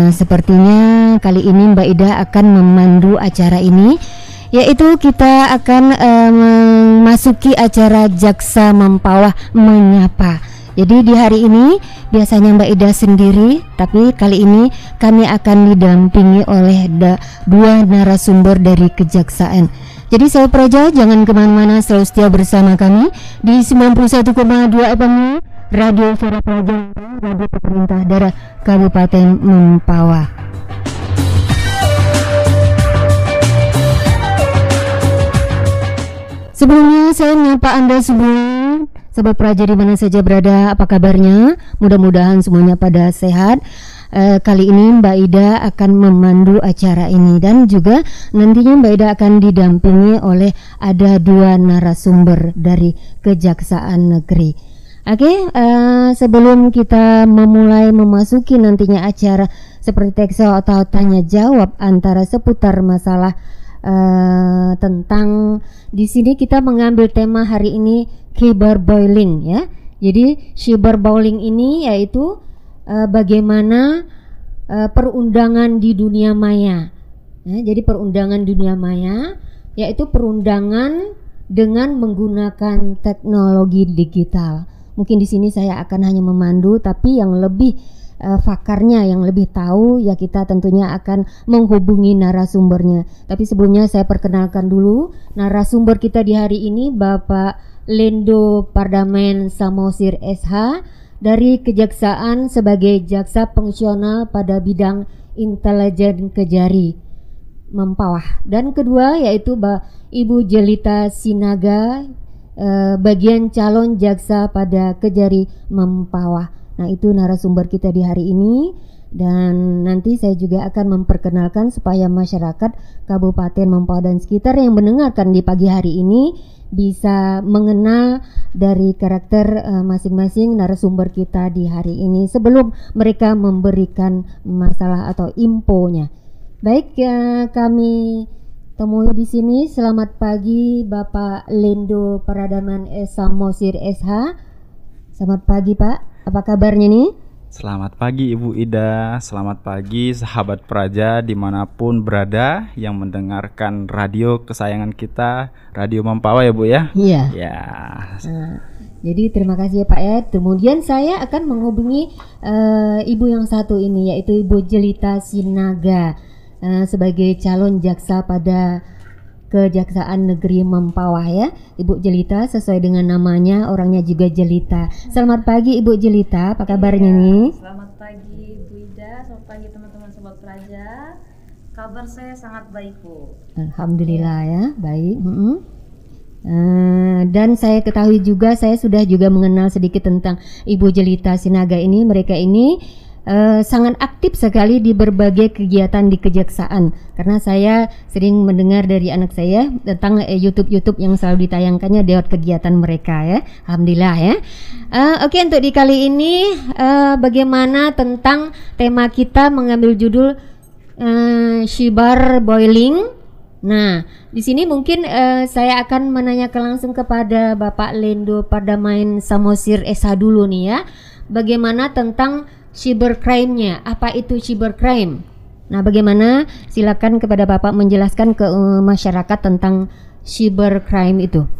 Sepertinya kali ini Mbak Ida akan memandu acara ini, yaitu kita akan memasuki acara Jaksa Mempawah Menyapa. Jadi di hari ini biasanya Mbak Ida sendiri, tapi kali ini kami akan didampingi oleh dua narasumber dari Kejaksaan. Jadi saya Praja, jangan kemana-mana, selalu setia bersama kami di 91,2 FM Radio Suara Praja, Radio Pemerintah Daerah Kabupaten Mempawah. Sebelumnya saya menyapa Anda semua, Sobat Praja di mana saja berada, apa kabarnya? Mudah-mudahan semuanya pada sehat. Kali ini Mbak Ida akan memandu acara ini dan juga nantinya Mbak Ida akan didampingi oleh ada dua narasumber dari Kejaksaan Negeri. Oke, sebelum kita memasuki nantinya acara seperti tekso atau tanya jawab antara seputar masalah tentang di sini kita mengambil tema hari ini cyberbullying ya. Jadi cyberbullying ini yaitu bagaimana perundangan di dunia maya. Jadi perundangan dunia maya yaitu perundangan dengan menggunakan teknologi digital. Mungkin di sini saya akan hanya memandu, tapi yang lebih fakarnya, yang lebih tahu ya kita tentunya akan menghubungi narasumbernya. Tapi sebelumnya saya perkenalkan dulu narasumber kita di hari ini, Bapak Lendo Pardamen Samosir SH dari Kejaksaan sebagai jaksa fungsional pada bidang intelijen Kejari Mempawah. Dan kedua yaitu Ibu Jelita Sinaga, bagian calon jaksa pada Kejari Mempawah. Nah itu narasumber kita di hari ini, dan nanti saya juga akan memperkenalkan supaya masyarakat Kabupaten Mempawah dan sekitar yang mendengarkan di pagi hari ini bisa mengenal dari karakter masing-masing narasumber kita di hari ini sebelum mereka memberikan masalah atau infonya. Baik, kami temui di sini. Selamat pagi Bapak Lendo Pardamen Samosir SH. Selamat pagi Pak. Apa kabarnya nih? Selamat pagi Ibu Ida, selamat pagi sahabat Praja dimanapun berada yang mendengarkan radio kesayangan kita, Radio Mempawah ya Bu ya? Iya. Ya. Jadi terima kasih ya Pak ya. Kemudian saya akan menghubungi Ibu yang satu ini, yaitu Ibu Jelita Sinaga sebagai calon jaksa pada Kejaksaan Negeri Mempawah ya. Ibu Jelita sesuai dengan namanya, orangnya juga Jelita. Selamat pagi Ibu Jelita, apa kabarnya nih? Selamat pagi Bu Ida, selamat pagi teman-teman Sobat Praja. Kabar saya sangat baik Bu. Alhamdulillah ya, baik. Dan saya ketahui juga, saya sudah juga mengenal sedikit tentang Ibu Jelita Sinaga ini. Mereka ini sangat aktif sekali di berbagai kegiatan di Kejaksaan, karena saya sering mendengar dari anak saya tentang YouTube yang selalu ditayangkannya lewat kegiatan mereka ya. Alhamdulillah ya. Oke, untuk di kali ini bagaimana tentang tema kita mengambil judul cyberbullying. Nah, di sini mungkin saya akan menanyakan langsung kepada Bapak Lendo Pardamen Samosir SH dulu nih ya. Bagaimana tentang cybercrime-nya? Apa itu cybercrime? Nah, bagaimana? Silakan kepada Bapak menjelaskan ke masyarakat tentang cybercrime itu.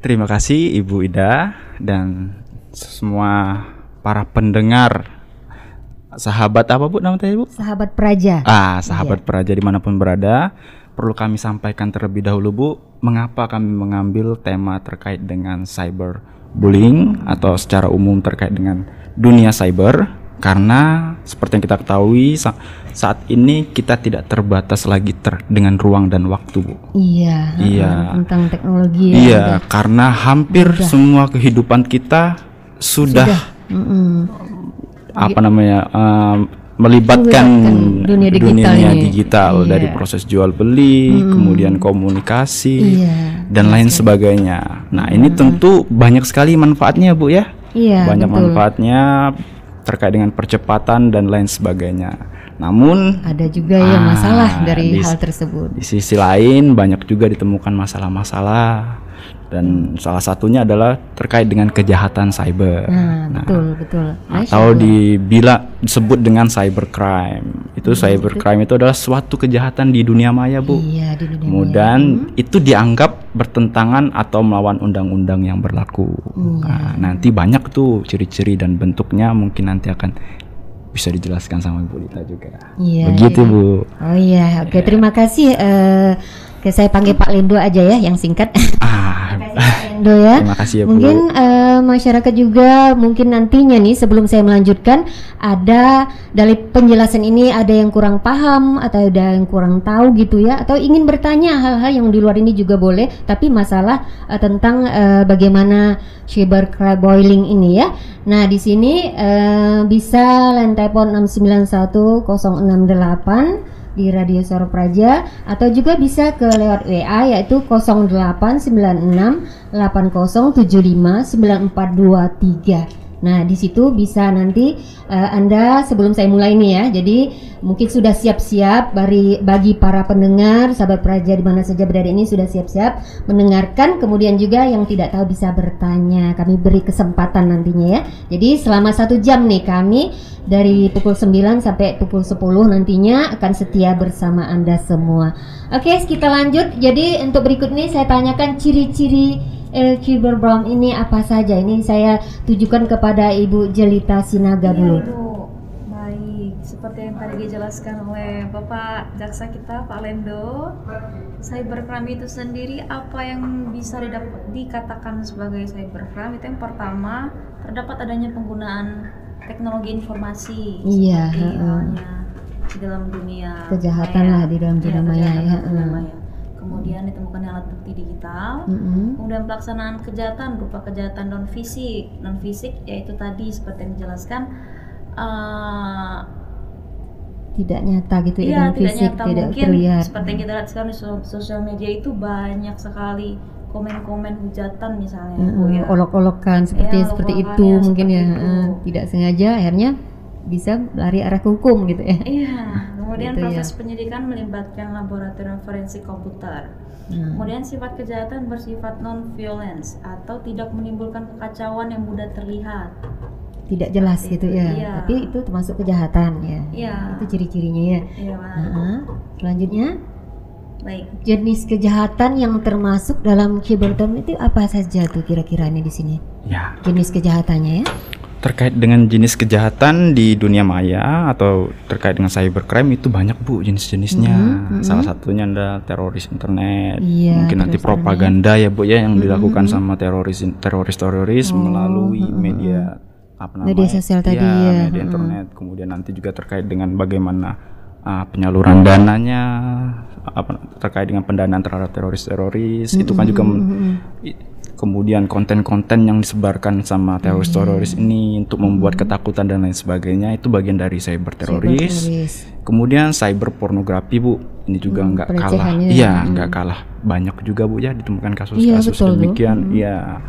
Terima kasih Ibu Ida dan semua para pendengar. Sahabat apa Bu namanya Bu? Sahabat Praja. Sahabat Praja dimanapun berada. Perlu kami sampaikan terlebih dahulu Bu, mengapa kami mengambil tema terkait dengan cyberbullying atau secara umum terkait dengan dunia cyber. Karena seperti yang kita ketahui saat ini kita tidak terbatas lagi dengan ruang dan waktu Bu. Iya. Tentang teknologi. Iya, karena hampir semua kehidupan kita sudah. Melibatkan dunia digital dari proses jual beli, kemudian komunikasi dan lain sebagainya. Nah ini tentu banyak sekali manfaatnya Bu ya. Iya. Banyak manfaatnya terkait dengan percepatan dan lain sebagainya. Namun ada juga yang masalah dari hal tersebut. Di sisi lain banyak juga ditemukan masalah-masalah Dan salah satunya adalah terkait dengan kejahatan cyber. Betul. Atau disebut dengan cybercrime. Itu cybercrime itu adalah suatu kejahatan di dunia maya, Bu. Iya, di dunia Kemudian itu dianggap bertentangan atau melawan undang-undang yang berlaku. Nah, nanti banyak tuh ciri-ciri dan bentuknya, mungkin nanti akan bisa dijelaskan sama Ibu Lita juga. Iya, Begitu, Bu. Oh iya, oke, terima kasih. Saya panggil Pak Lendo aja ya, yang singkat. Pak Lendo ya. Terima kasih ya, Bu. Mungkin masyarakat juga mungkin nantinya nih, sebelum saya melanjutkan, ada dari penjelasan ini ada yang kurang paham atau ada yang kurang tahu gitu ya, atau ingin bertanya hal-hal yang di luar ini juga boleh, tapi masalah tentang bagaimana cybercrime ini ya. Nah, di sini bisa line telepon 691068 di Radio Suara Praja, atau juga bisa ke lewat WA yaitu 089680759423. Nah, di situ bisa nanti Anda, sebelum saya mulai nih ya, jadi mungkin sudah siap-siap bagi para pendengar sahabat Praja di mana saja berada ini, sudah siap-siap mendengarkan, kemudian juga yang tidak tahu bisa bertanya. Kami beri kesempatan nantinya ya. Jadi selama 1 jam nih kami dari pukul 9 sampai pukul 10 nantinya akan setia bersama Anda semua. Oke, kita lanjut. Jadi untuk berikut ini saya tanyakan ciri-ciri cybercrime ini apa saja. Ini saya tujukan kepada Ibu Jelita Sinaga dulu. Iya, Ibu. Baik, seperti yang tadi dijelaskan oleh Bapak Jaksa kita, Pak Lendo, cybercrime itu sendiri apa yang bisa dikatakan sebagai cybercrime? Itu yang pertama, terdapat adanya penggunaan teknologi informasi, seperti halnya di dalam dunia kejahatan maya. lah di dalam dunia maya ya. Kemudian ditemukan alat bukti digital. Kemudian pelaksanaan kejahatan berupa kejahatan non fisik yaitu tadi seperti yang dijelaskan tidak nyata gitu ya, non fisik, tidak mungkin terlihat. seperti yang kita lihat sekarang di sosial media itu banyak sekali komen-komen hujatan misalnya, olok-olokan seperti itu ya, mungkin ya, itu. tidak sengaja akhirnya bisa lari arah ke hukum gitu ya. Iya, kemudian Gitu proses ya. penyidikan melibatkan laboratorium forensik komputer. Kemudian sifat kejahatan bersifat non-violence atau tidak menimbulkan kekacauan yang mudah terlihat. Tidak jelas gitu ya. Iya. Tapi itu termasuk kejahatan ya. Iya. Itu ciri-cirinya ya. Iya, Pak. Selanjutnya, Baik. jenis kejahatan yang termasuk dalam cybercrime itu apa saja tuh kira-kira nih di sini? Ya. Jenis kejahatannya ya. Terkait dengan jenis kejahatan di dunia maya atau terkait dengan cybercrime itu banyak, Bu, jenis-jenisnya. Salah satunya adalah teroris internet. Iya, Mungkin nanti teroris propaganda ya, Bu ya, yang dilakukan sama teroris melalui media Media sosial tadi ya. media internet. Kemudian nanti juga terkait dengan bagaimana penyaluran dananya, terkait dengan pendanaan terhadap teroris itu kan juga kemudian konten-konten yang disebarkan sama teroris ini untuk membuat ketakutan dan lain sebagainya, itu bagian dari cyber teroris. Kemudian cyber pornografi, Bu, ini juga nggak kalah, nggak kalah banyak juga, Bu ya, ditemukan kasus-kasus demikian. Iya,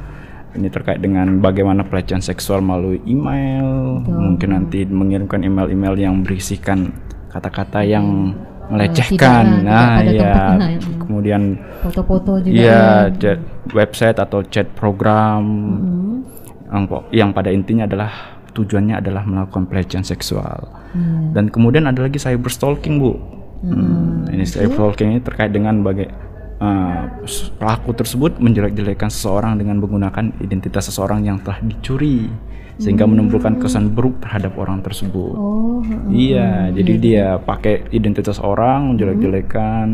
ini terkait dengan bagaimana pelecehan seksual melalui email, mungkin nanti mengirimkan email-email yang berisikan kata-kata yang melecehkan, kemudian foto-foto juga, chat website atau chat program yang pada intinya adalah tujuannya adalah melakukan pelecehan seksual. Dan kemudian ada lagi cyber stalking, Bu. Ini cyber stalking ini terkait dengan pelaku tersebut menjelek-jelekan seseorang dengan menggunakan identitas seseorang yang telah dicuri, sehingga menimbulkan kesan buruk terhadap orang tersebut. Jadi dia pakai identitas orang, menjelek-jelekan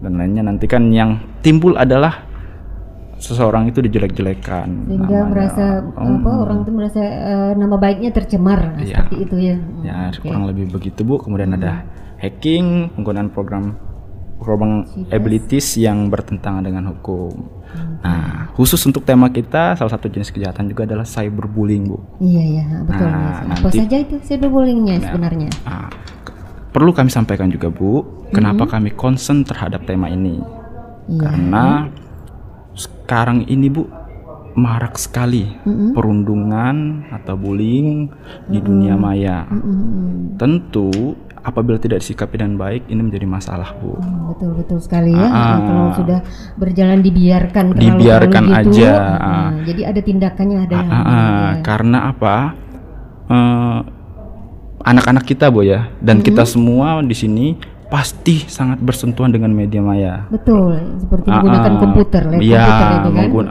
dan lainnya. Nanti kan yang timbul adalah seseorang itu dijelek-jelekan, sehingga merasa orang itu merasa nama baiknya tercemar, seperti itu ya. Kurang lebih begitu, Bu. Kemudian ada hacking, penggunaan program abilities yang bertentangan dengan hukum. Nah, khusus untuk tema kita, salah satu jenis kejahatan juga adalah cyberbullying, Bu. Iya, betul. Apa saja itu cyberbullyingnya sebenarnya? Perlu kami sampaikan juga, Bu, kenapa kami concern terhadap tema ini. Karena sekarang ini, Bu, marak sekali perundungan atau bullying di dunia maya. Tentu apabila tidak disikapi dengan baik ini menjadi masalah, Bu. Betul sekali ya. Kalau sudah berjalan dibiarkan dibiarkan gitu, aja. Jadi ada tindakannya, ada yang karena apa? Anak-anak kita, Bu ya, dan kita semua di sini pasti sangat bersentuhan dengan media maya. Betul, seperti menggunakan komputer, komputer itu kan.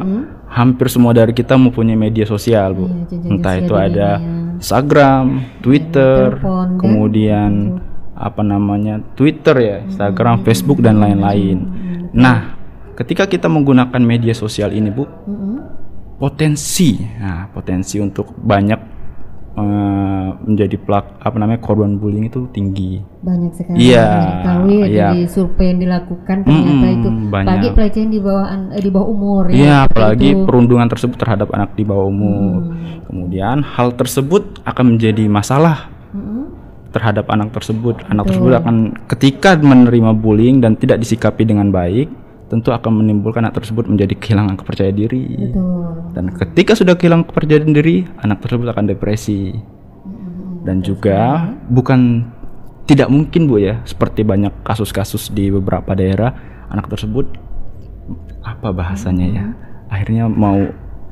Hampir semua dari kita mempunyai media sosial, Bu. Entah itu ada Instagram, Twitter, telepon, kemudian Twitter ya, Instagram, Facebook dan lain-lain. Nah, ketika kita menggunakan media sosial ini, Bu, potensi untuk banyak menjadi korban bullying itu tinggi. Banyak sekali. Jadi survei yang dilakukan ternyata itu bagi pelecehan di bawah umur. Iya, apalagi perundungan tersebut terhadap anak di bawah umur. Kemudian hal tersebut akan menjadi masalah terhadap anak tersebut. Anak tersebut akan ketika menerima bullying dan tidak disikapi dengan baik, tentu akan menimbulkan anak tersebut menjadi kehilangan kepercayaan diri. Dan ketika sudah kehilangan kepercayaan diri, anak tersebut akan depresi. Dan juga tidak mungkin, Bu ya, seperti banyak kasus-kasus di beberapa daerah, anak tersebut akhirnya mau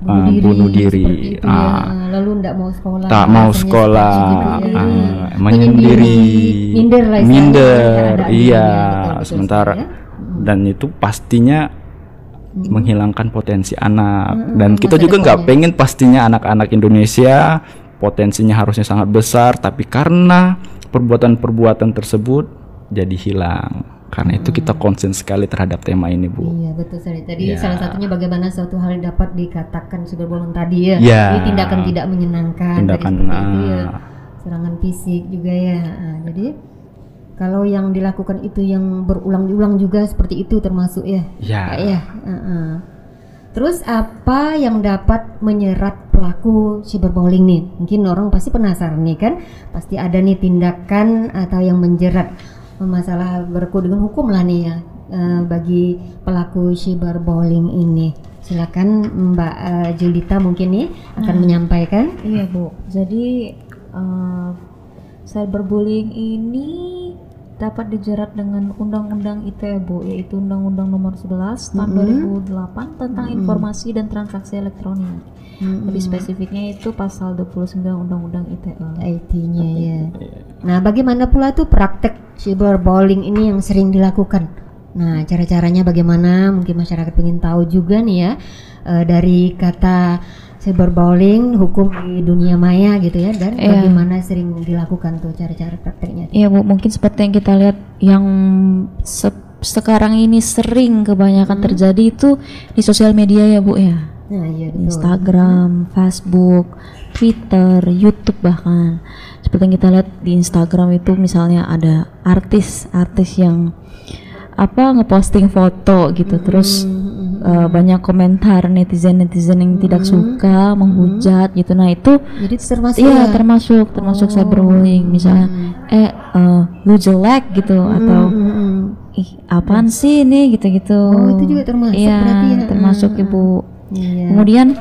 bunuh diri. Lalu tidak mau sekolah. Tak mau sekolah, menyendiri, minder. Iya, sementara dan itu pastinya menghilangkan potensi anak. Dan kita juga nggak pengen pastinya anak-anak Indonesia potensinya harusnya sangat besar, tapi karena perbuatan-perbuatan tersebut jadi hilang. Karena itu kita konsen sekali terhadap tema ini, Bu. Iya, betul sekali. Tadi salah satunya bagaimana suatu hal yang dapat dikatakan cyberbullying tadi ya. Ini tindakan tidak menyenangkan, tindakan itu ya, serangan fisik juga ya. Jadi kalau yang dilakukan itu yang berulang-ulang juga seperti itu termasuk ya. Terus apa yang dapat menyerat pelaku cyberbullying nih? Mungkin orang pasti penasaran nih kan. Pasti ada nih tindakan atau yang menjerat masalah berkode dengan hukum lah nih ya bagi pelaku cyberbullying ini. Silakan Mbak Julita mungkin nih akan menyampaikan. Iya, Bu. Jadi cyberbullying ini dapat dijerat dengan Undang-Undang ITE, Bu, yaitu Undang-Undang Nomor 11 tahun 2008 tentang informasi dan transaksi elektronik. Lebih spesifiknya itu pasal 29 Undang-Undang ITE. IT-nya ya. Nah, bagaimana pula tuh praktek cyberbullying ini yang sering dilakukan? Nah, cara-caranya bagaimana? Mungkin masyarakat ingin tahu juga nih ya, dari kata cyberbullying, hukum di dunia maya gitu ya, dan bagaimana sering dilakukan tuh cara-cara prakteknya. Iya, Bu, mungkin seperti yang kita lihat yang sekarang ini sering kebanyakan terjadi itu di sosial media ya, Bu ya. Nah, iya, betul. Instagram, Facebook, Twitter, YouTube bahkan. Seperti yang kita lihat di Instagram itu misalnya ada artis yang ngeposting foto gitu, terus banyak komentar netizen yang tidak suka, menghujat gitu. Nah itu jadi termasuk cyberbullying, misalnya lu jelek gitu, atau apaan sih ini gitu-gitu. Itu juga termasuk berarti ya. Termasuk Ibu. Kemudian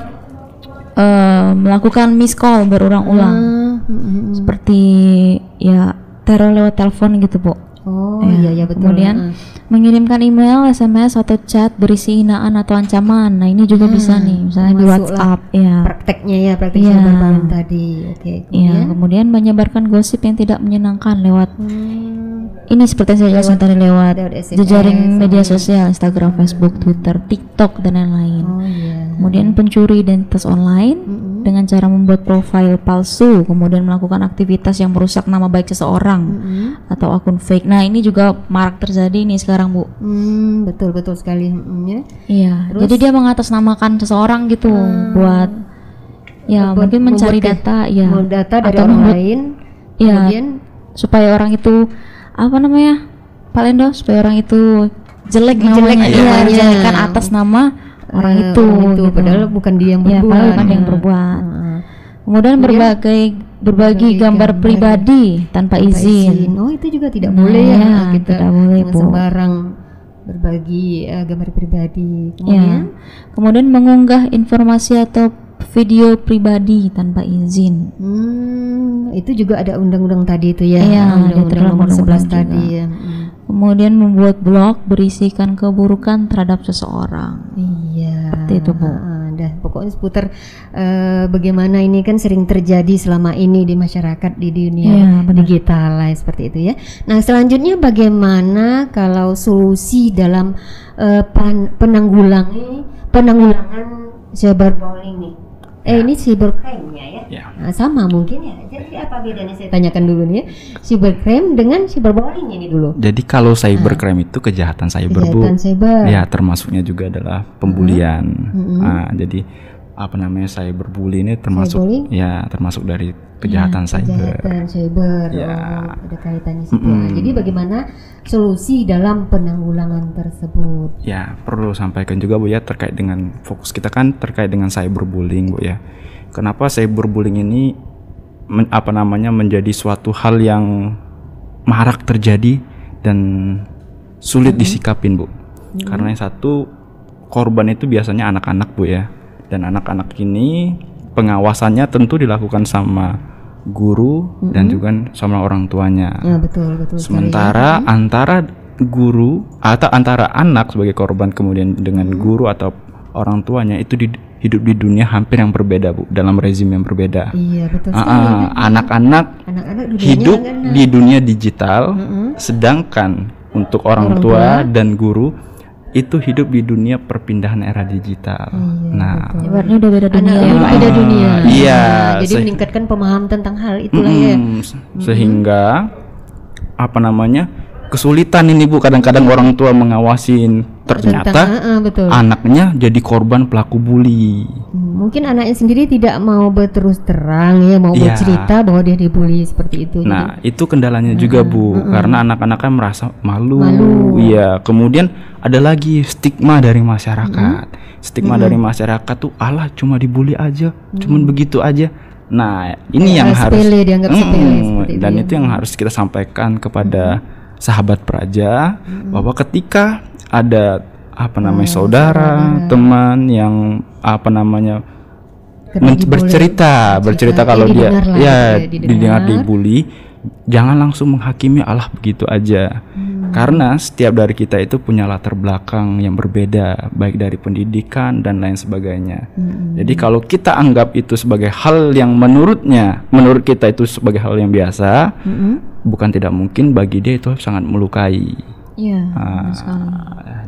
melakukan miss call berulang-ulang, seperti ya teror lewat telepon gitu, Bu. Iya betul. Kemudian mengirimkan email, SMS atau chat berisi hinaan atau ancaman. Nah, ini juga bisa nih, misalnya di WhatsApp ya. Prakteknya cyberbullying tadi. Kemudian menyebarkan gosip yang tidak menyenangkan lewat ini seperti yang saya jelaskan tadi, lewat jejaring media sosial, Instagram, Facebook, Twitter, TikTok dan lain-lain. Kemudian pencuri identitas online dengan cara membuat profil palsu, kemudian melakukan aktivitas yang merusak nama baik seseorang atau akun fake. Nah, ini juga marak terjadi nih sekarang, Bu. Betul sekali. Iya. Jadi dia mengatasnamakan seseorang gitu buat mungkin mencari data dari orang lain. Kemudian supaya orang itu Pak Lendo, supaya orang itu jelek namanya, dijadikan atas nama orang itu gitu. Padahal bukan dia yang berbuat. Kemudian berbagi gambar pribadi tanpa izin. Itu juga tidak boleh ya. Kita tidak boleh, Bu. Sembarang berbagi gambar pribadi. Kemudian mengunggah informasi atau video pribadi tanpa izin. Itu juga ada undang-undang tadi itu ya. Undang-undang nomor 11 13 juga. tadi ya. Kemudian membuat blog berisikan keburukan terhadap seseorang. Iya. Seperti itu, Bu. Dah pokoknya seputar bagaimana ini kan sering terjadi selama ini di masyarakat di dunia Iya, benar. digital lah seperti itu ya. Nah selanjutnya bagaimana kalau solusi dalam penanggulangan cyberbullying nih? Ini cybercrime-nya ya. Ya. Nah, sama mungkin ya. Jadi apa bedanya saya tanyakan dulu nih ya. Cybercrime dengan cyberbullying ini dulu. Jadi kalau cybercrime itu kejahatan cyber, Bu. Kejahatan cyber. Ya, termasuknya juga adalah pembulian. Nah, jadi apa namanya cyberbully ini termasuk Cyberbullying? ya termasuk dari kejahatan cyber. Kejahatan cyber. Ya. Ada kaitannya situ. Nah, jadi bagaimana solusi dalam penanggulangan tersebut? Ya, perlu sampaikan juga Bu ya terkait dengan fokus kita kan terkait dengan cyberbullying Bu ya. Kenapa cyberbullying ini menjadi suatu hal yang marak terjadi dan sulit disikapin Bu. Karena yang satu korban itu biasanya anak-anak Bu ya. Dan anak-anak ini pengawasannya tentu dilakukan sama guru dan juga sama orang tuanya. Ya, betul sekali Sementara ya. antara guru atau antara anak sebagai korban kemudian dengan guru atau orang tuanya itu hidup di dunia hampir yang berbeda Bu, dalam rezim yang berbeda. Iya, betul sekali. Kan? Anak-anak Anak-anak hidup dunianya kan, di dunia digital, sedangkan untuk orang tua dan guru itu hidup di dunia perpindahan era digital. Nah, Ibaratnya udah beda dunia. anak beda dunia. Iya, Jadi meningkatkan pemahaman tentang hal itulah ya. sehingga apa namanya kesulitan ini Bu, kadang-kadang orang tua mengawasin, ternyata Betul. anaknya jadi korban pelaku bully. Mungkin anaknya sendiri tidak mau berterus terang ya, mau Iya. bercerita bahwa dia dibully seperti itu. Nah, itu kendalanya juga Bu, karena anak-anaknya merasa malu. Iya, kemudian ada lagi stigma dari masyarakat. Stigma dari masyarakat tuh, alah cuma dibully aja, cuman begitu aja. Nah, ini yang harus sepele, dianggap sepele seperti itu dan ya. itu yang harus kita sampaikan kepada sahabat Praja, bahwa ketika ada saudara, teman yang bercerita kalau dia didengar lah, ya didengar. didengar dibully, jangan langsung menghakimi alah begitu aja. Karena setiap dari kita itu punya latar belakang yang berbeda, baik dari pendidikan dan lain sebagainya. Jadi kalau kita anggap itu sebagai hal yang menurut kita itu sebagai hal yang biasa, bukan tidak mungkin bagi dia itu sangat melukai. Iya.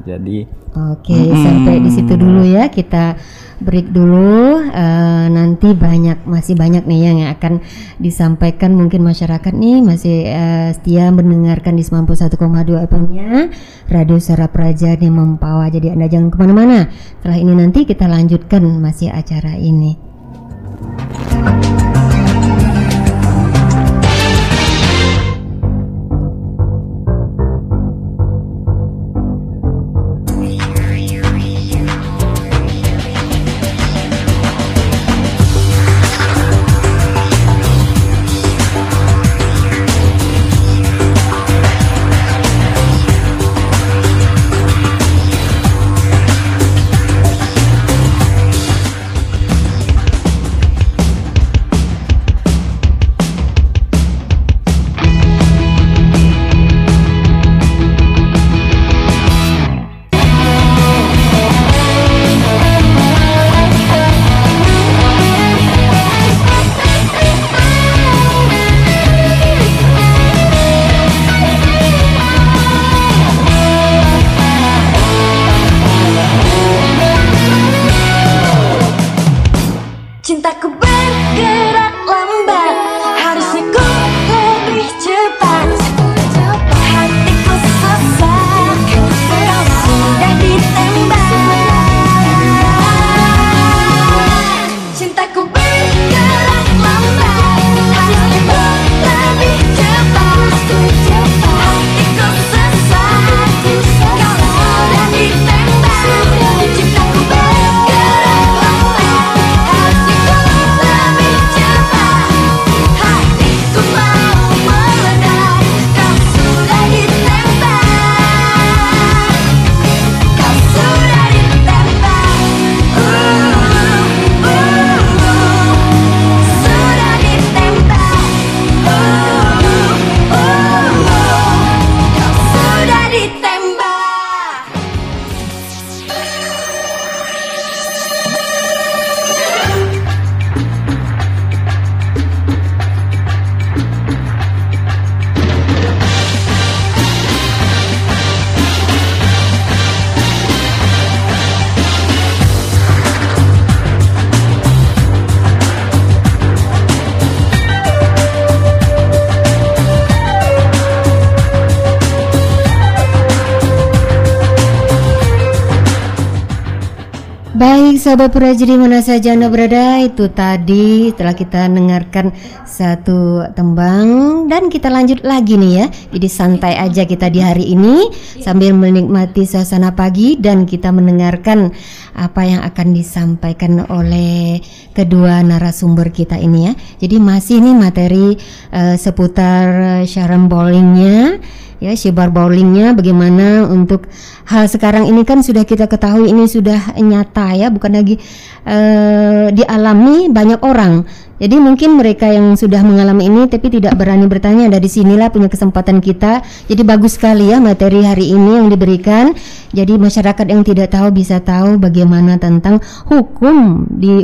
Jadi Oke, sampai di situ dulu ya, kita break dulu. Nanti masih banyak nih yang akan disampaikan, mungkin masyarakat nih masih setia mendengarkan di 91,2 FM-nya Radio Suara Praja di Mempawah. Jadi Anda jangan kemana-mana. Setelah ini nanti kita lanjutkan masih acara ini. Baik sahabat Puraji di mana saja Anda berada, itu tadi telah kita dengarkan satu tembang dan kita lanjut lagi nih ya. Jadi santai aja kita di hari ini sambil menikmati suasana pagi dan kita mendengarkan apa yang akan disampaikan oleh kedua narasumber kita ini ya. Jadi masih nih materi seputar Sharon Bowlingnya ya, Shebar Bowlingnya, bagaimana untuk hal sekarang ini kan sudah kita ketahui ini sudah nyata ya, bukan lagi dialami banyak orang. Jadi mungkin mereka yang sudah mengalami ini tapi tidak berani bertanya, dari sinilah punya kesempatan kita. Jadi bagus sekali ya materi hari ini yang diberikan. Jadi masyarakat yang tidak tahu bisa tahu bagaimana tentang hukum di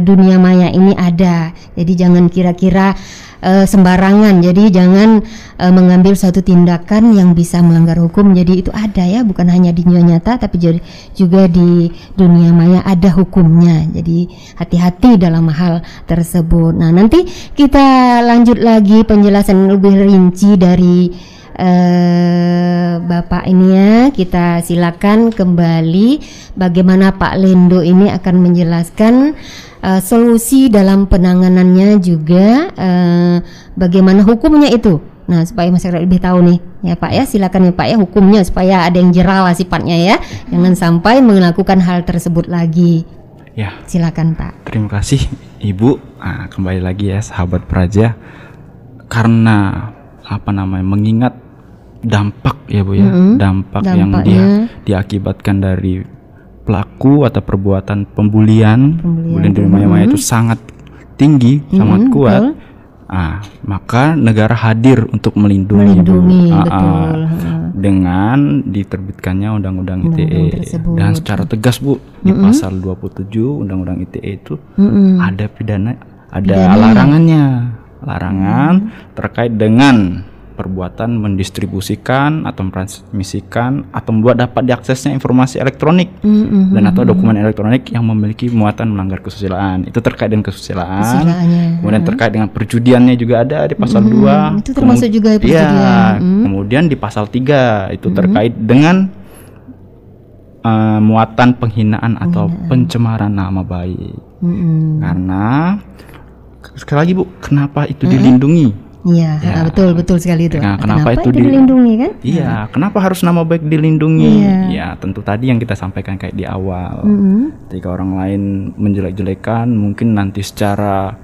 dunia maya ini ada. Jadi jangan kira-kira sembarangan. Jadi jangan mengambil suatu tindakan yang bisa melanggar hukum. Jadi itu ada ya, bukan hanya di dunia nyata tapi juga di dunia maya ada hukumnya. Jadi hati-hati dalam hal tersebut. Nah, nanti kita lanjut lagi penjelasan lebih rinci dari Bapak ini ya. Kita silakan kembali bagaimana Pak Lendo ini akan menjelaskan solusi dalam penanganannya juga, bagaimana hukumnya itu. Nah, supaya masyarakat lebih tahu nih ya Pak ya, silakan ya Pak ya, hukumnya supaya ada yang jera lah sifatnya ya, jangan sampai melakukan hal tersebut lagi. Ya, silakan Pak. Terima kasih Ibu. Nah, kembali lagi ya sahabat Praja, karena mengingat dampak ya Bu ya, dampak yang diakibatkan dari pelaku atau perbuatan pembulian di maya-maya itu sangat tinggi, sangat kuat. Maka negara hadir untuk melindungi betul. Dengan diterbitkannya Undang-Undang ITE dan secara tegas Bu di pasal 27 Undang-Undang ITE itu ada pidana, ada larangan terkait dengan perbuatan mendistribusikan atau mentransmisikan atau membuat dapat diaksesnya informasi elektronik dan atau dokumen elektronik yang memiliki muatan melanggar kesusilaan. Itu terkait dengan kesusilaan. Kemudian terkait dengan perjudiannya juga ada di pasal 2. Itu termasuk juga perjudian. Kemudian di pasal 3 itu terkait dengan muatan penghinaan atau pencemaran nama baik. Karena sekali lagi Bu, kenapa itu dilindungi? Iya, betul sekali itu. Nah, kenapa itu dilindungi kan? Iya, kenapa harus nama baik dilindungi? Ya, tentu tadi yang kita sampaikan kayak di awal. Ketika orang lain menjelek-jelekan, mungkin nanti secara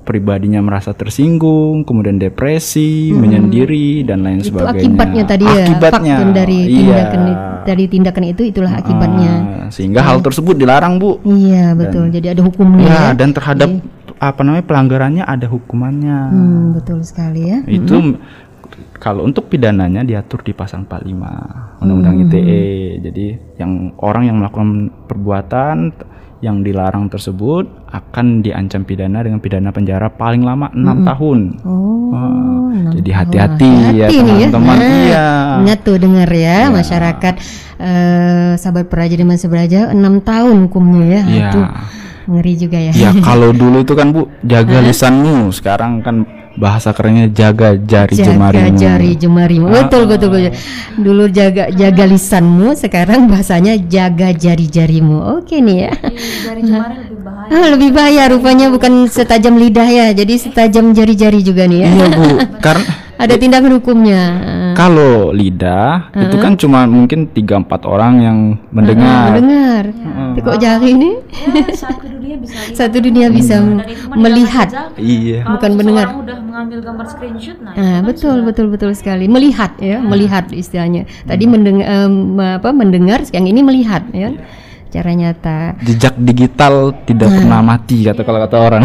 pribadinya merasa tersinggung, kemudian depresi, menyendiri dan lain sebagainya. Itu akibatnya tadi ya. Akibatnya dari tindakan itu, itulah akibatnya. Sehingga hal tersebut dilarang, Bu. Iya, betul. Jadi ada hukumnya. Ya, dan terhadap pelanggarannya ada hukumannya. Betul sekali ya. Itu kalau untuk pidananya diatur di pasal 45 Undang-Undang ITE. Jadi orang yang melakukan perbuatan yang dilarang tersebut akan diancam pidana dengan pidana penjara paling lama 6 tahun. Jadi hati-hati ya teman-teman. Ingat tuh, dengar ya masyarakat sahabat Praja di masa belajar 6 tahun hukumnya ya. Itu ngeri juga ya. Ya kalau dulu itu kan Bu, jaga lisanmu. Sekarang kan bahasa kerennya jaga jari jemarimu. Betul. Dulu jaga lisanmu, sekarang bahasanya jaga jari-jarimu. Oke nih ya. Jari jemari lebih bahaya. Lebih bahaya rupanya, bukan setajam lidah ya. Jadi setajam jari-jari juga nih ya. Iya Bu, karena ada tindakan hukumnya. Kalau lidah itu kan cuma mungkin 3-4 orang yang mendengar. Tapi kok jari ini satu dunia bisa melihat. Iya. Bukan mendengar. Orang udah mengambil gambar screenshot, betul sekali. Melihat ya, melihat istilahnya. Tadi mendengar, yang ini melihat ya. Secara nyata. Jejak digital tidak pernah mati kalau kata orang.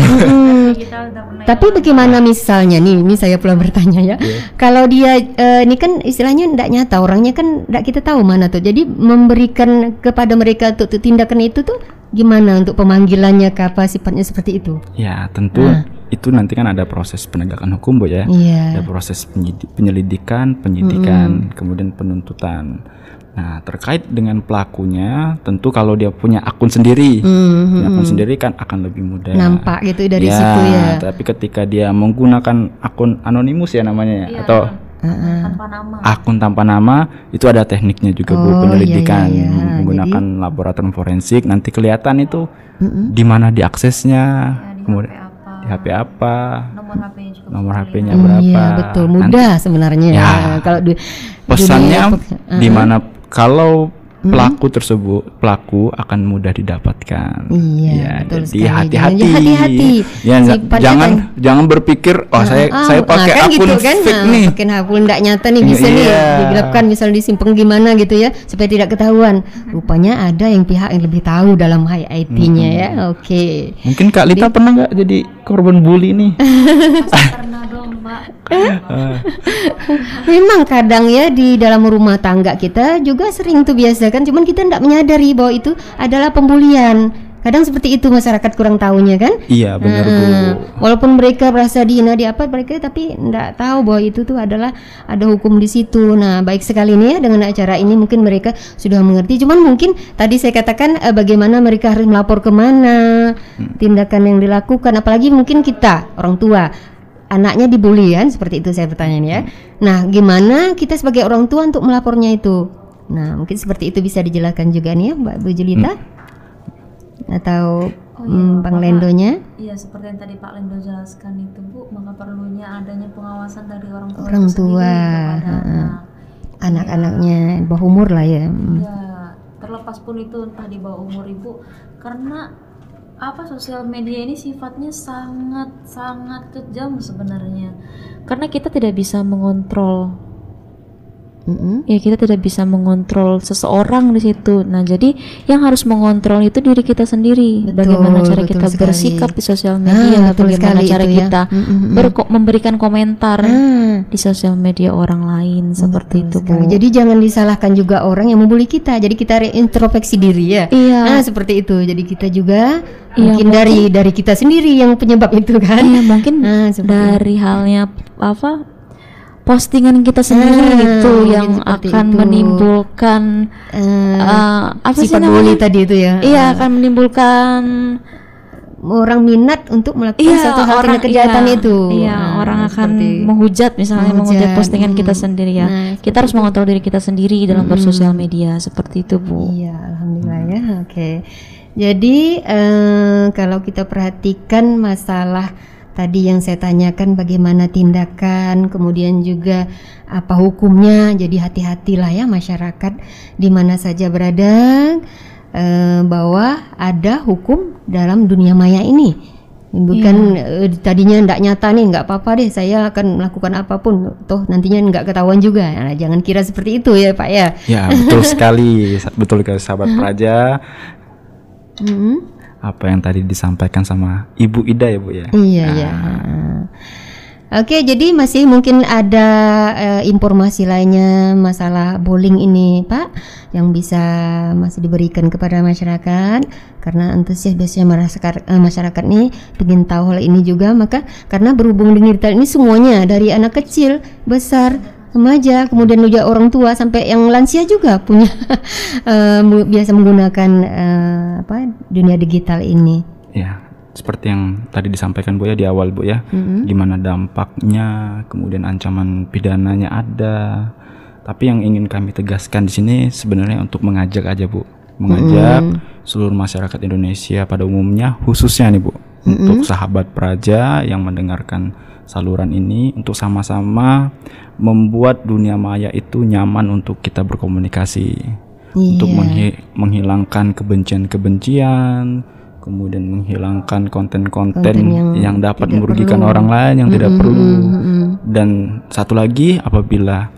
Tapi bagaimana misalnya nih, ini saya pula bertanya ya. Kalau dia ini kan istilahnya tidak nyata, orangnya kan tidak kita tahu mana tuh. Jadi memberikan kepada mereka untuk tindakan itu tuh gimana untuk pemanggilannya, apa sifatnya seperti itu? Ya tentu itu nanti kan ada proses penegakan hukum Bu ya. Ada proses penyelidikan, penyidikan, kemudian penuntutan. Nah, terkait dengan pelakunya, tentu kalau dia punya akun sendiri, kan akan lebih mudah. Nampak gitu dari situ ya. Tapi ketika dia menggunakan akun anonimus ya namanya, atau tanpa nama. Akun tanpa nama itu ada tekniknya juga Bu, Oh, penyelidikan iya. menggunakan laboratorium forensik, nanti kelihatan itu di mana diaksesnya, Ya, di kemudian HP apa, di HP apa, nomor HP-nya juga. nomor bisa HP-nya dilihat. berapa. Iya betul, mudah sebenarnya. Ya. Kalau di Pesannya dunia- di mana kalau pelaku akan mudah didapatkan. Iya, betul jadi sekali. hati-hati. Jangan- hati-hati. Ya, Sifatnya jangan berpikir saya pakai kan akun gitu kan, fake nih. pakai akun tidak nyata nih bisa nih Iya. digelapkan, misalnya disimpan gimana gitu ya supaya tidak ketahuan. Rupanya ada yang pihak yang lebih tahu dalam IT-nya ya. Oke. Mungkin Kak Lita pernah nggak jadi korban bully nih? Pasti pernah dong, Mbak. Memang kadang ya di dalam rumah tangga kita juga sering tuh biasa kan, cuman kita tidak menyadari bahwa itu adalah pembulian. Kadang seperti itu masyarakat kurang tahunya kan. Iya benar Bu. Walaupun mereka merasa dihina di apa mereka tapi tidak tahu bahwa itu tuh adalah ada hukum di situ. Nah baik sekali nih ya dengan acara ini mungkin mereka sudah mengerti. Cuman mungkin tadi saya katakan bagaimana mereka harus melapor kemana, tindakan yang dilakukan. Apalagi mungkin kita orang tua anaknya dibully kan, seperti itu saya bertanya ya. Nah gimana kita sebagai orang tua untuk melapornya itu? Nah mungkin seperti itu bisa dijelaskan juga nih ya Mbak Bu Julita atau Bang Lendonya. Iya, seperti yang tadi Pak Lendo jelaskan itu Bu, maka perlunya adanya pengawasan dari orang tua, Orang itu sendiri tua, kepada anak. anak-anaknya bawah umur lah ya. Ya, terlepas pun itu entah di bawah umur Ibu, karena sosial media ini sifatnya sangat kejam sebenarnya. Karena kita tidak bisa mengontrol. Ya kita tidak bisa mengontrol seseorang di situ. Nah jadi yang harus mengontrol itu diri kita sendiri. Betul, Bagaimana cara betul kita sekali. bersikap di sosial media, betul bagaimana sekali cara itu ya. kita memberikan komentar di sosial media orang lain seperti itu Bu. Sekali. Jadi jangan disalahkan juga orang yang membuli kita. Jadi kita introspeksi diri ya. Iya. Nah seperti itu. Jadi kita juga Iya, mungkin dari kita sendiri yang penyebab itu kan. Iya mungkin seperti dari halnya postingan kita sendiri gitu yang seperti akan itu. menimbulkan sifat bully tadi itu ya. Iya akan menimbulkan orang minat untuk melakukan satu hal tindak kejahatan itu. Iya, orang akan menghujat misalnya menghujat postingan kita sendiri ya. Kita harus mengontrol diri kita sendiri dalam bersosial media seperti itu Bu. Iya, alhamdulillah ya. Oke. Jadi kalau kita perhatikan masalah tadi yang saya tanyakan bagaimana tindakan, kemudian juga apa hukumnya. Jadi hati-hatilah ya masyarakat di mana saja berada, bahwa ada hukum dalam dunia maya ini. Bukan tadinya tidak nyata nih, nggak apa-apa deh saya akan melakukan apapun, toh nantinya nggak ketahuan juga. Nah, jangan kira seperti itu ya Pak ya. Ya betul sekali, betul sekali sahabat Praja. Apa yang tadi disampaikan sama Ibu Ida ya Bu ya. Iya ya. Oke, jadi masih mungkin ada informasi lainnya masalah bullying ini Pak yang bisa masih diberikan kepada masyarakat, karena antusias biasanya masyarakat nih ingin tahu hal ini juga. Maka karena berhubung dengan digital ini semuanya dari anak kecil, besar, remaja, kemudian juga orang tua sampai yang lansia juga punya biasa menggunakan dunia digital ini. Ya, seperti yang tadi disampaikan Bu ya di awal Bu ya, gimana dampaknya, kemudian ancaman pidananya ada. Tapi yang ingin kami tegaskan di sini sebenarnya untuk mengajak aja Bu, mengajak seluruh masyarakat Indonesia pada umumnya, khususnya nih Bu, untuk sahabat Praja yang mendengarkan saluran ini, untuk sama-sama membuat dunia maya itu nyaman untuk kita berkomunikasi, untuk menghilangkan kebencian-kebencian, kemudian menghilangkan konten-konten yang dapat merugikan orang lain yang tidak perlu. Dan satu lagi, apabila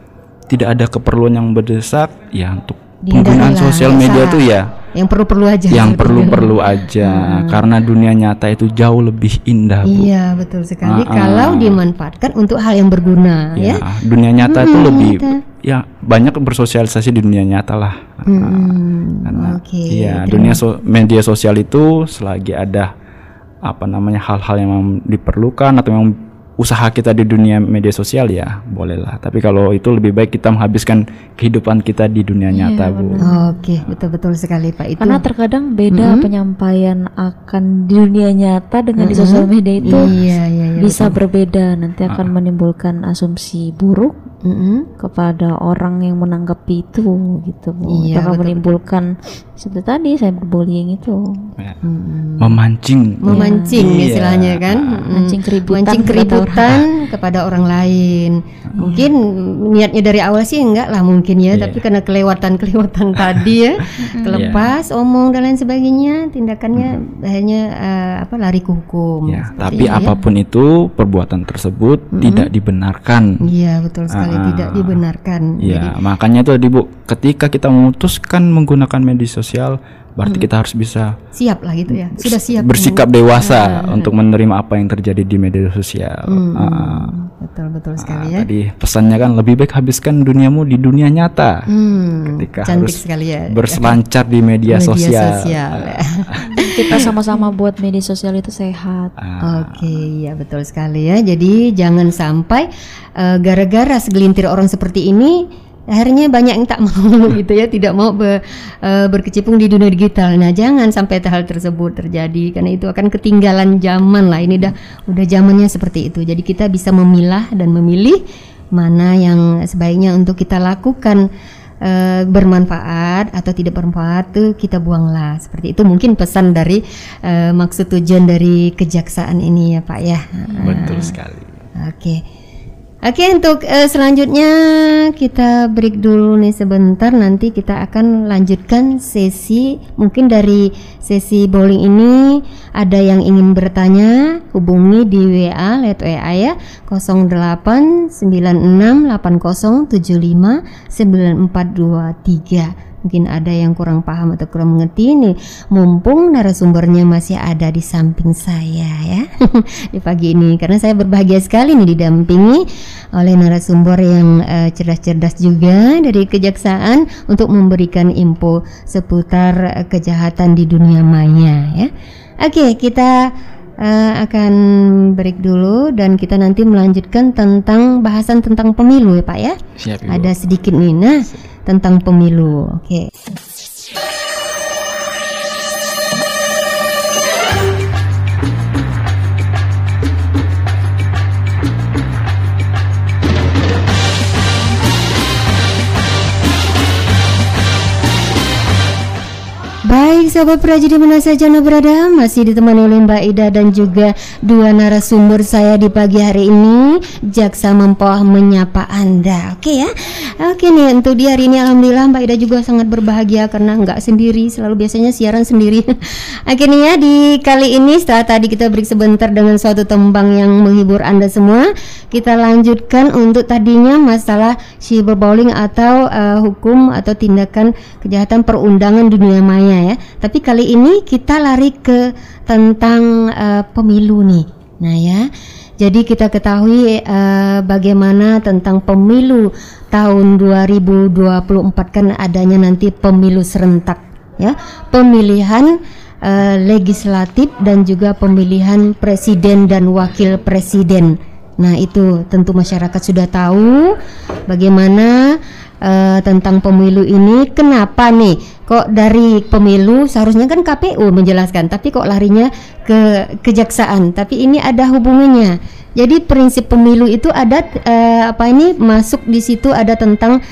tidak ada keperluan yang mendesak ya untuk penggunaan sosial media itu ya yang perlu-perlu aja. Yang perlu-perlu aja, karena dunia nyata itu jauh lebih indah Bu. Iya betul sekali kalau dimanfaatkan untuk hal yang berguna ya. Dunia nyata itu lebih ya banyak bersosialisasi di dunia nyata lah. Karena dunia media sosial itu selagi ada hal-hal yang diperlukan atau yang usaha kita di dunia media sosial ya bolehlah. Tapi kalau itu lebih baik kita menghabiskan kehidupan kita di dunia nyata Bu. Oke, betul-betul sekali Pak itu. Karena terkadang beda penyampaian akan di dunia nyata dengan di sosial media itu bisa berbeda. Nanti akan menimbulkan asumsi buruk kepada orang yang menanggapi itu gitu Bu. Iya, Itu akan betul, menimbulkan seperti tadi cyberbullying itu. Ya. Memancing Memancing Iya. istilahnya kan. Mancing keributan Mancing kepada keributan kepada orang lain. Mungkin niatnya dari awal sih enggak lah mungkin ya, Iya. tapi karena kelewatan tadi ya, kelepas omong dan lain sebagainya, tindakannya akhirnya lari ke hukum. Ya, Seperti tapi itu ya. apapun itu perbuatan tersebut tidak dibenarkan. Iya, betul sekali, tidak dibenarkan. Ya, makanya tuh Bu, ketika kita memutuskan menggunakan media sosial, berarti kita harus bisa Siap lah gitu ya. Sudah siap bersikap dewasa untuk menerima apa yang terjadi di media sosial. Betul sekali ya. Tadi pesannya kan lebih baik habiskan duniamu di dunia nyata. Ketika Cantik harus sekali ya. berselancar di media sosial. Kita sama-sama buat media sosial itu sehat. Oke, ya betul sekali ya. Jadi jangan sampai gara-gara segelintir orang seperti ini akhirnya banyak yang tak mau gitu ya, tidak mau berkecimpung di dunia digital. Nah, jangan sampai hal tersebut terjadi karena itu akan ketinggalan zaman lah. Ini udah zamannya seperti itu. Jadi kita bisa memilah dan memilih mana yang sebaiknya untuk kita lakukan, bermanfaat atau tidak bermanfaat tuh kita buanglah. Seperti itu mungkin pesan dari maksud tujuan dari kejaksaan ini ya Pak ya. Betul sekali. Oke, untuk selanjutnya kita break dulu nih sebentar. Nanti kita akan lanjutkan sesi. Mungkin dari sesi bowling ini ada yang ingin bertanya, hubungi di WA, lewat WA ya, 089680759423. Mungkin ada yang kurang paham atau kurang mengerti nih. Mumpung narasumbernya masih ada di samping saya ya di pagi ini, karena saya berbahagia sekali nih didampingi oleh narasumber yang cerdas-cerdas juga dari kejaksaan untuk memberikan info seputar kejahatan di dunia maya ya. Oke, kita akan break dulu dan kita nanti melanjutkan tentang bahasan tentang pemilu ya Pak ya. Siap, Ibu. Ada sedikit nih tentang pemilu. Oke. Baik sahabat Praji di mana saja Anda berada, masih ditemani oleh Mbak Ida dan juga dua narasumber saya di pagi hari ini. Jaksa Mempoh menyapa Anda. Oke ya. Oke nih, untuk di hari ini alhamdulillah Mbak Ida juga sangat berbahagia karena nggak sendiri, selalu biasanya siaran sendiri. Akhirnya di kali ini setelah tadi kita break sebentar dengan suatu tembang yang menghibur Anda semua, kita lanjutkan untuk tadinya masalah cyberbullying atau hukum atau tindakan kejahatan perundangan dunia maya ya. Tapi kali ini kita lari ke tentang pemilu nih. Nah ya, jadi kita ketahui bagaimana tentang pemilu tahun 2024 kan adanya nanti pemilu serentak ya, pemilihan legislatif dan juga pemilihan presiden dan wakil presiden. Nah itu tentu masyarakat sudah tahu bagaimana tentang pemilu ini. Kenapa nih kok dari pemilu seharusnya kan KPU menjelaskan, tapi kok larinya ke kejaksaan? Tapi ini ada hubungannya. Jadi prinsip pemilu itu ada masuk di situ ada tentang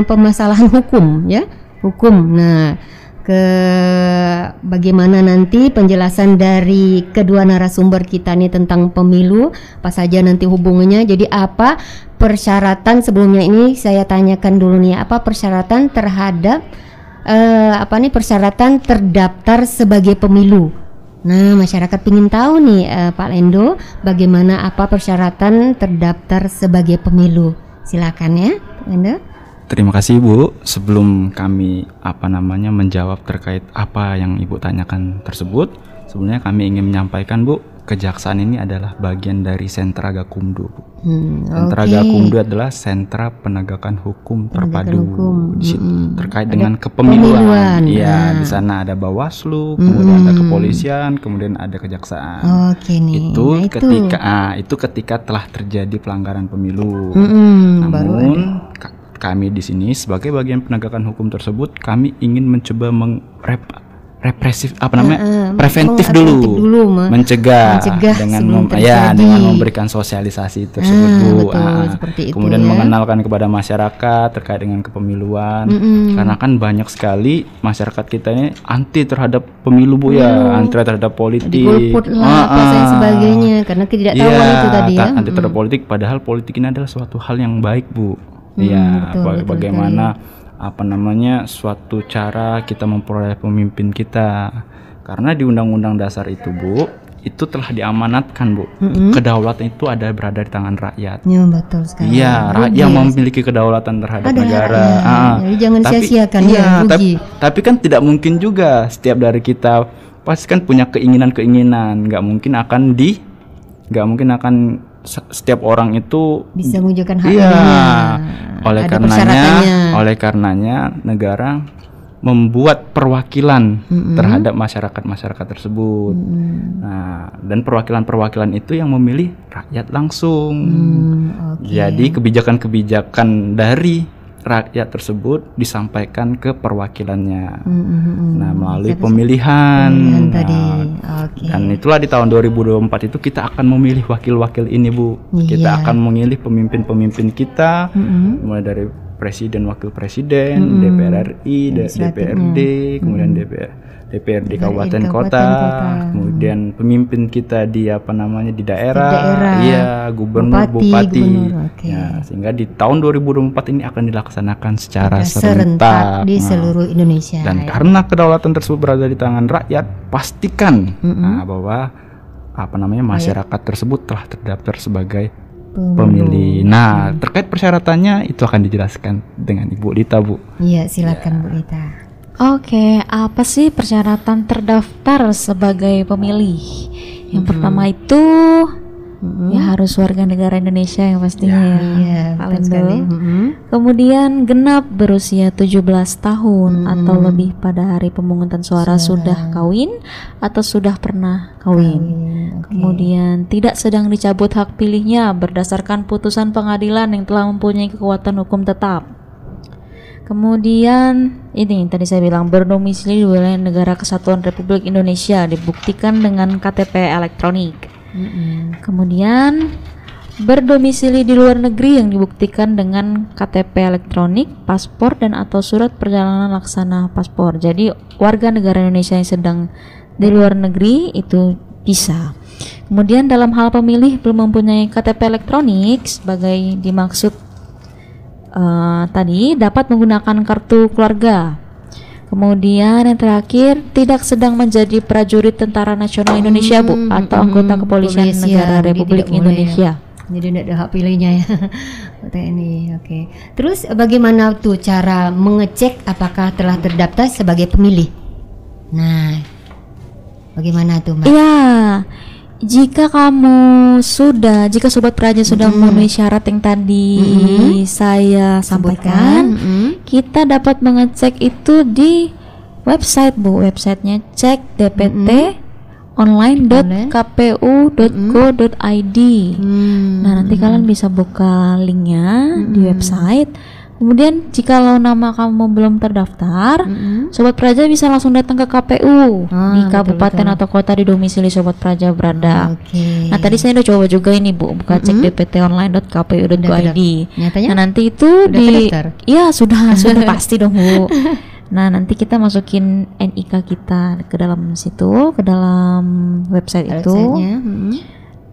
permasalahan hukum ya, hukum. Nah, bagaimana nanti penjelasan dari kedua narasumber kita nih tentang pemilu, apa saja nanti hubungannya. Jadi apa persyaratan, sebelumnya ini saya tanyakan dulu nih, apa persyaratan terhadap persyaratan terdaftar sebagai pemilu. Nah, masyarakat ingin tahu nih Pak Lendo, bagaimana apa persyaratan terdaftar sebagai pemilu. Silakan ya, Pak Lendo. Terima kasih Ibu. Sebelum kami menjawab terkait apa yang Ibu tanyakan tersebut, sebelumnya kami ingin menyampaikan Bu, kejaksaan ini adalah bagian dari Sentra Gakumdu. Sentra Gakumdu adalah sentra penegakan hukum terpadu di situ, terkait dengan kepemiluan. Iya, di sana ada Bawaslu, kemudian ada kepolisian, kemudian ada kejaksaan. Oke nih. Itu ketika telah terjadi pelanggaran pemilu. Namun kami di sini sebagai bagian penegakan hukum tersebut, kami ingin mencoba represif preventif preventif dulu, mencegah dengan sebelum terjadi. dengan memberikan sosialisasi tersebut Bu. Betul, seperti itu Kemudian ya. mengenalkan kepada masyarakat terkait dengan kepemiluan, karena kan banyak sekali masyarakat kita ini anti terhadap pemilu Bu ya, anti terhadap politik, Golput lah, apa dan sebagainya, karena ketidaktahuan itu tadi ya. anti terhadap politik, padahal politik ini adalah suatu hal yang baik Bu. Iya, betul bagaimana suatu cara kita memperoleh pemimpin kita, karena di Undang-Undang Dasar itu Bu, itu telah diamanatkan Bu, kedaulatan itu berada di tangan rakyat. Ya, betul sekali. Iya, rakyat yang memiliki kedaulatan terhadap negara. Jadi jangan sia-siakan ya, rugi. Tapi kan tidak mungkin juga setiap dari kita pasti kan punya keinginan, nggak mungkin akan setiap orang itu bisa menunjukkan hak iya. Ada Oleh karenanya negara membuat perwakilan terhadap masyarakat tersebut. Nah, dan perwakilan itu yang memilih rakyat langsung. Jadi kebijakan-kebijakan dari rakyat tersebut disampaikan ke perwakilannya. Nah, melalui pemilihan. Dan itulah di tahun 2024 itu kita akan memilih wakil-wakil ini Bu. Kita akan memilih pemimpin-pemimpin kita, mulai dari presiden, wakil presiden, DPR RI, DPRD, kemudian DPRD kabupaten kota, kemudian pemimpin kita di di daerah, iya, gubernur, bupati. Ya, sehingga di tahun 2024 ini akan dilaksanakan secara serentak di seluruh Indonesia. Dan karena kedaulatan tersebut berada di tangan rakyat, pastikan bahwa masyarakat tersebut telah terdaftar sebagai pemilih. Nah, terkait persyaratannya itu akan dijelaskan dengan Ibu Lita, Bu. Iya, silakan Bu Lita. Oke, apa sih persyaratan terdaftar sebagai pemilih? Yang pertama itu ya harus warga negara Indonesia yang pastinya Iya, Pak betul sekali. Kemudian genap berusia 17 tahun atau lebih pada hari pemungutan suara sudah kawin atau sudah pernah kawin. Kemudian tidak sedang dicabut hak pilihnya berdasarkan putusan pengadilan yang telah mempunyai kekuatan hukum tetap. Kemudian ini tadi saya bilang berdomisili di wilayah negara kesatuan Republik Indonesia dibuktikan dengan KTP elektronik. Kemudian berdomisili di luar negeri yang dibuktikan dengan KTP elektronik, paspor dan atau surat perjalanan laksana paspor. Jadi warga negara Indonesia yang sedang di luar negeri itu bisa. Kemudian dalam hal pemilih belum mempunyai KTP elektronik sebagai dimaksud tadi dapat menggunakan kartu keluarga. Kemudian yang terakhir tidak sedang menjadi prajurit Tentara Nasional Indonesia Bu atau anggota kepolisian negara Republik Indonesia. Jadi tidak ada hak pilihnya ya. TNI. Oke. Terus bagaimana tuh cara mengecek apakah telah terdaftar sebagai pemilih? Nah, bagaimana tuh Mbak? Iya. Jika Sobat Praja sudah memenuhi syarat yang tadi saya sampaikan, kita dapat mengecek itu di website Bu. Websitenya cek.dpt.online.kpu.go.id. Nah, nanti kalian bisa buka linknya di website. Kemudian jikalau nama kamu belum terdaftar, Sobat Praja bisa langsung datang ke KPU di kabupaten atau kota di domisili Sobat Praja berada. Nah, tadi saya udah coba juga ini Bu, buka cek dptonline.kpu.go.id. Nah, nanti itu iya sudah pasti dong Bu. Nah, nanti kita masukin NIK kita ke dalam situ, ke dalam website itu.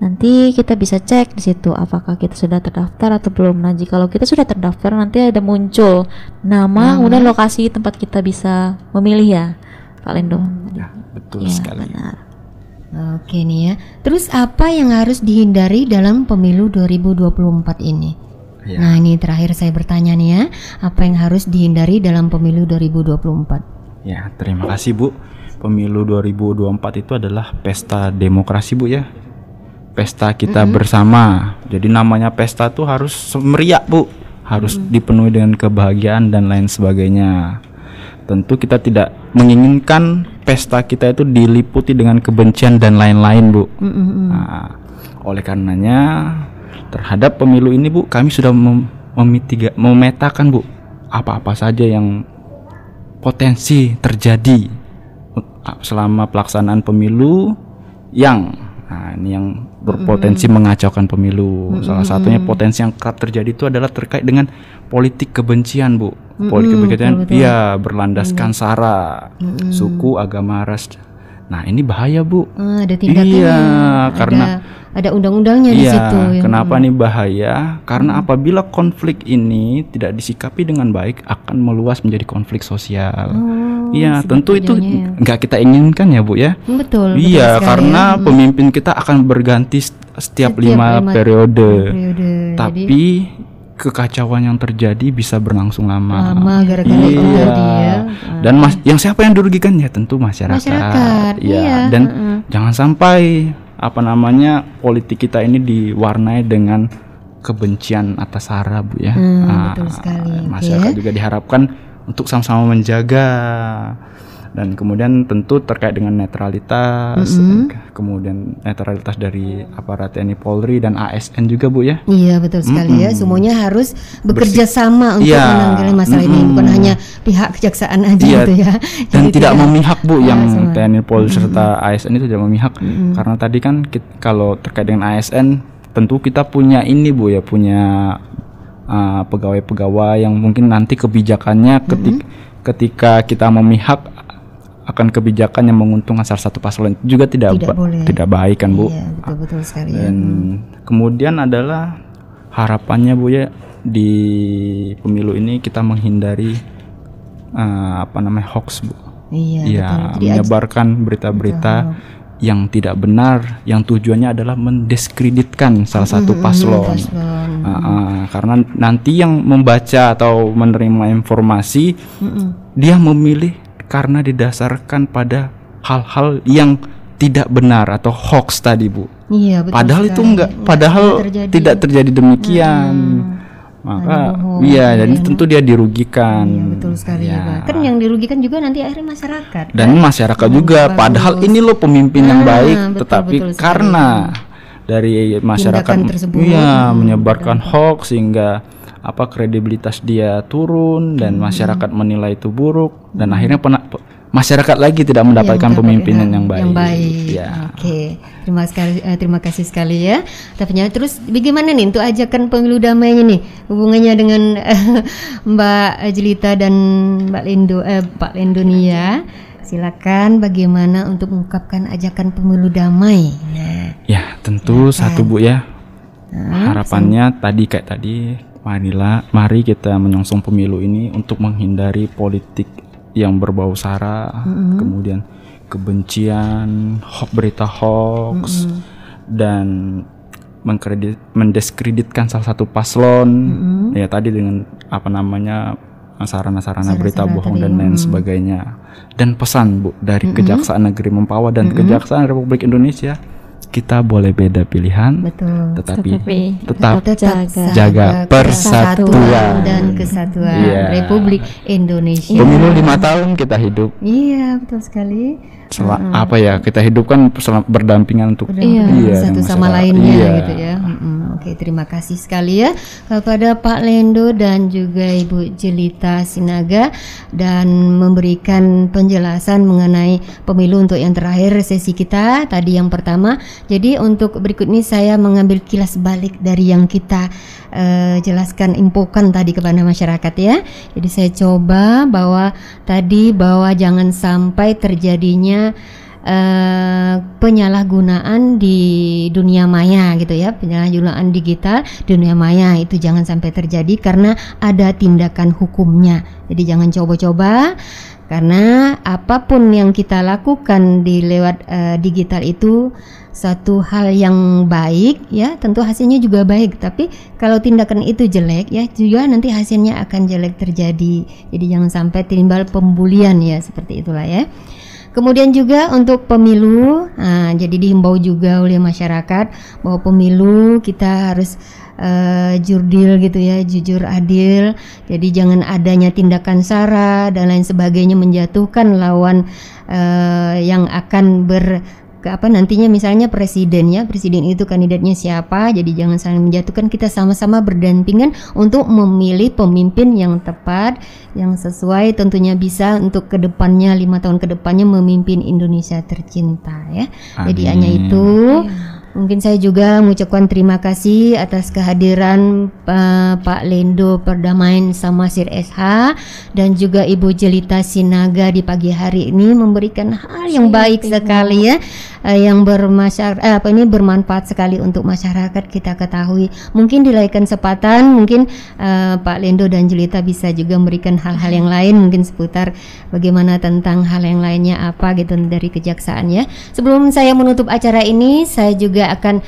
Nanti kita bisa cek di situ apakah kita sudah terdaftar atau belum. Nah, jikalau kita sudah terdaftar nanti ada muncul nama, kemudian lokasi tempat kita bisa memilih ya, Pak Lendo. Ya, betul sekali. Benar. Oke nih ya. Terus apa yang harus dihindari dalam pemilu 2024 ini? Ya. Nah, ini terakhir saya bertanya nih ya, apa yang harus dihindari dalam pemilu 2024? Ya, terima kasih Bu. Pemilu 2024 itu adalah pesta demokrasi Bu ya. Pesta kita bersama. Jadi namanya pesta tuh harus meriah Bu, harus dipenuhi dengan kebahagiaan dan lain sebagainya. Tentu kita tidak menginginkan pesta kita itu diliputi dengan kebencian dan lain-lain Bu. Nah, oleh karenanya terhadap pemilu ini Bu, kami sudah memetakan Bu apa-apa saja yang potensi terjadi selama pelaksanaan pemilu yang ini yang berpotensi mengacaukan pemilu. Salah satunya potensi yang kerap terjadi itu adalah terkait dengan politik kebencian, Bu. Politik kebencian berlandaskan sara, suku, agama, ras. Nah, ini bahaya, Bu. Ada tindakan. Iya, karena ada undang-undangnya di situ. Kenapa ini bahaya? Karena apabila konflik ini tidak disikapi dengan baik akan meluas menjadi konflik sosial. Iya, tentu itu nggak kita inginkan ya, Bu ya. Betul. Iya, karena pemimpin kita akan berganti setiap 5 periode. Tapi kekacauan yang terjadi bisa berlangsung lama gara-gara itu tadi ya. Dan yang siapa yang dirugikan ya tentu masyarakat. Iya. Dan jangan sampai politik kita ini diwarnai dengan kebencian atas sara, Bu ya. Betul sekali. Masyarakat juga diharapkan untuk sama-sama menjaga, dan kemudian tentu terkait dengan netralitas, kemudian netralitas dari aparat TNI Polri dan ASN juga, Bu ya. Iya, betul sekali ya. Semuanya harus bekerja sama untuk menangani masalah ini, bukan hanya pihak kejaksaan aja gitu ya. Dan tidak memihak, Bu, yang TNI Polri serta ASN itu tidak memihak. Karena tadi kan kalau terkait dengan ASN tentu kita punya ini, Bu ya, punya pegawai-pegawai yang mungkin nanti kebijakannya ketika kita memihak akan kebijakan yang menguntungkan salah satu paslon juga tidak baik kan, Bu. Iya, betul sekali. Dan kemudian adalah harapannya, Bu ya, di pemilu ini kita menghindari hoax, Bu. Iya, menyebarkan berita-berita yang tidak benar, yang tujuannya adalah mendiskreditkan salah satu paslon. Karena nanti yang membaca atau menerima informasi dia memilih karena didasarkan pada hal-hal yang tidak benar atau hoax tadi, Bu. Iya, betul. Padahal itu tidak terjadi demikian. Maka jadi tentu dia dirugikan. Iya, betul sekali. Kan yang dirugikan juga nanti akhirnya masyarakat. Dan masyarakat juga. Padahal ini loh pemimpin yang baik, tetapi karena dari masyarakat menyebarkan hoax sehingga kredibilitas dia turun dan masyarakat menilai itu buruk, dan akhirnya masyarakat lagi tidak mendapatkan pemimpinan yang baik. Ya. Oke, terima kasih sekali ya. Tapi terus bagaimana nih untuk ajakan pemilu damainya nih, hubungannya dengan Mbak Jelita dan Pak Lendo nih ya. Silakan, bagaimana untuk mengungkapkan ajakan pemilu damai. Ya, tentu satu, Bu ya. Harapannya tadi mari kita menyongsong pemilu ini untuk menghindari politik yang berbau sara, kemudian kebencian, berita hoax, dan mendiskreditkan salah satu paslon, ya tadi dengan sarana-sarana berita bohong dan lain sebagainya. Dan pesan, Bu, dari Kejaksaan Negeri Mempawah dan Kejaksaan Republik Indonesia, kita boleh beda pilihan, tetapi tetap jaga persatuan dan kesatuan Republik Indonesia. Pemilu 5 tahun kita hidup. Iya, betul sekali. Kita hidup kan berdampingan untuk satu sama lainnya gitu ya. Oke, terima kasih sekali ya kepada Pak Lendo dan juga Ibu Jelita Sinaga dan memberikan penjelasan mengenai pemilu untuk yang terakhir sesi kita tadi yang pertama. Jadi untuk berikut ini saya mengambil kilas balik dari yang kita jelaskan, infokan tadi kepada masyarakat ya. Jadi saya coba bahwa jangan sampai terjadinya penyalahgunaan di dunia maya gitu ya, penyalahgunaan digital dunia maya itu jangan sampai terjadi karena ada tindakan hukumnya. Jadi jangan coba-coba, karena apapun yang kita lakukan di lewat digital itu satu hal yang baik ya, tentu hasilnya juga baik, tapi kalau tindakan itu jelek ya juga nanti hasilnya akan jelek terjadi. Jadi jangan sampai timbal pembulian ya, seperti itulah ya. Kemudian juga untuk pemilu, jadi dihimbau juga oleh masyarakat bahwa pemilu kita harus jurdil gitu ya, jujur adil. Jadi jangan adanya tindakan sara dan lain sebagainya menjatuhkan lawan yang akan nantinya misalnya presiden itu kandidatnya siapa, jadi jangan saling menjatuhkan, kita sama-sama berdampingan untuk memilih pemimpin yang tepat, yang sesuai, tentunya bisa untuk kedepannya 5 tahun kedepannya memimpin Indonesia tercinta ya. Amin. Jadi hanya itu. Mungkin saya juga mengucapkan terima kasih atas kehadiran Pak Lendo Perdamaian Samosir SH dan juga Ibu Jelita Sinaga di pagi hari ini memberikan hal yang baik sekali ya, yang bermanfaat sekali untuk masyarakat kita ketahui. Mungkin di lain kesempatan mungkin Pak Lendo dan Jelita bisa juga memberikan hal-hal yang lain, mungkin seputar bagaimana tentang hal yang lainnya apa gitu dari kejaksaan ya. Sebelum saya menutup acara ini, saya juga akan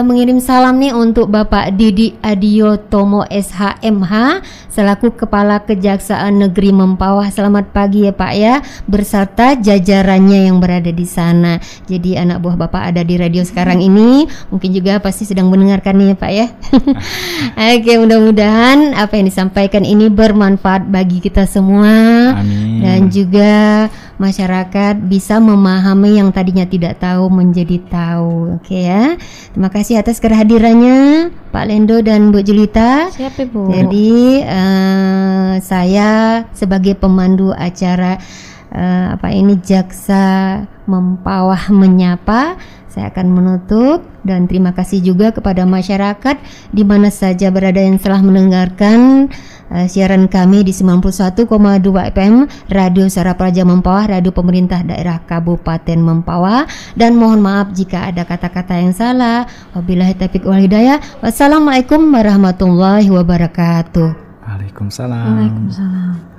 mengirim salam nih untuk Bapak Didi Adiotomo SHMH selaku Kepala Kejaksaan Negeri Mempawah. Selamat pagi ya Pak ya, berserta jajarannya yang berada di sana. Jadi anak buah Bapak ada di radio sekarang ini, mungkin juga pasti sedang mendengarkan nih Pak ya. Oke, mudah-mudahan apa yang disampaikan ini bermanfaat bagi kita semua. Amin. Dan juga masyarakat bisa memahami yang tadinya tidak tahu menjadi tahu. Oke ya. Terima kasih atas kehadirannya Pak Lendo dan Bu Jelita. Siap Ibu. Jadi saya sebagai pemandu acara Jaksa Mempawah Menyapa, saya akan menutup dan terima kasih juga kepada masyarakat di mana saja berada yang telah mendengarkan siaran kami di 91,2 FM Radio Suara Praja Mempawah, radio pemerintah daerah Kabupaten Mempawah. Dan mohon maaf jika ada kata-kata yang salah. Wabillahi taufiq wal hidayah. Wassalamualaikum warahmatullahi wabarakatuh. Waalaikumsalam. Waalaikumsalam.